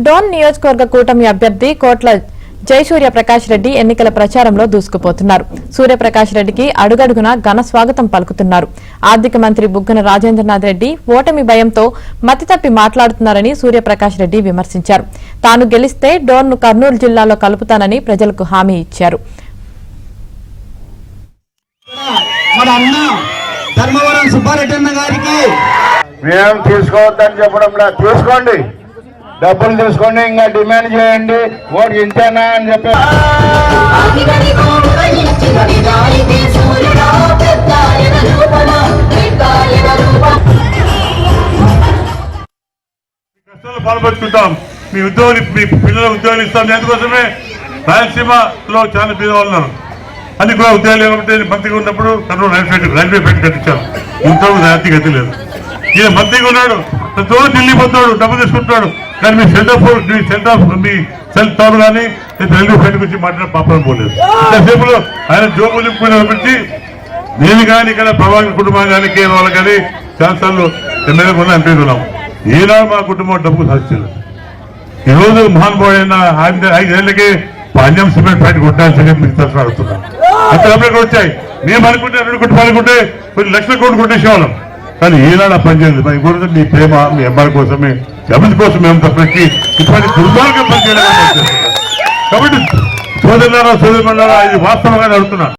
డోన్ నియోజకవర్గ కూటమి అభ్యర్థి కోట్ల జయసూర్య ప్రకాష్ రెడ్డి ఎన్నికల ప్రచారంలో దూసుకుపోతున్నారు. సూర్యప్రకాష్ రెడ్డికి అడుగడుగునా ఘన స్వాగతం పలుకుతున్నారు. ఆర్థిక మంత్రి బుగ్గన రాజేంద్రనాథ్ రెడ్డి ఓటమి భయంతో మతితప్పి మాట్లాడుతున్నారని సూర్యప్రకాష్ రెడ్డి విమర్శించారు. తాను గెలిస్తే డోన్ను కర్నూలు జిల్లాలో కలుపుతానని ప్రజలకు హామీ ఇచ్చారు. మేము తీసుకోవద్దని చెప్పడంలా తీసుకోండి, డబ్బులు తీసుకోండి, ఇంకా డిమాండ్ చేయండి, ఓటు ఇంతేనా అని చెప్పి కష్టాలు పాల్పంచుకుంటాం. మీ ఉద్యోగులు, మీ పిల్లల ఉద్యోగాలు ఇస్తాం. అందుకోసమే రాయలసీమలో చాలా పేదవాళ్ళు ఉన్నారు. అది కూడా ఉద్యోగాలు ఏమంటే మంత్రిగా ఉన్నప్పుడు కర్నూలు రైల్వే ఫెడ్ కట్టించాం. ఇంతవరకు జాతి గతి లేదు. ఈయన మంత్రిగా ఉన్నాడు, ప్రతి ఢిల్లీ పోతాడు, డబ్బు తీసుకుంటున్నాడు. కానీ మీ మీ సెల్ టౌన్ కానీ రైల్వే ఫెడ్ గురించి మాట్లాడే పాపం పోలేదు. ఇంతసేపులో ఆయన జోబులు నింపుకుని పంపించి నేను కానీ ఇక్కడ ప్రభాకర్ కుటుంబం కానీ కేవలం వాళ్ళు కానీ చాలాసార్లు ఎమ్మెల్యే కూడా ఎంపీకున్నాం. ఈనాడు మా కుటుంబం డబ్బు సాధించలేదు. ఈరోజు మహానుభావుడైన 5 ఏళ్ళకి పాండ్యం సిమెంట్ ఫ్యాక్టరీ కొట్టాల్సిందే మీకు తరఫున అడుగుతున్నాను. అంత డబ్బులు వచ్చాయి. మేము అనుకుంటే 2 కుటుంబాలు అనుకుంటే కొన్ని లక్షల కోట్లు కొట్టేసేవాళ్ళం. కానీ ఈనాడు పనిచేయలేదు. మరి కూడా మీ ప్రేమ, మీ అమ్మాయి కోసమే, అభివృద్ధి కోసం మేము తప్పకి ఇప్పటి దుర్మార్గం పనిచేయడం. కాబట్టి సోదరులారా, సోదరులారా, ఇది వాస్తవంగానే అడుగుతున్నాను.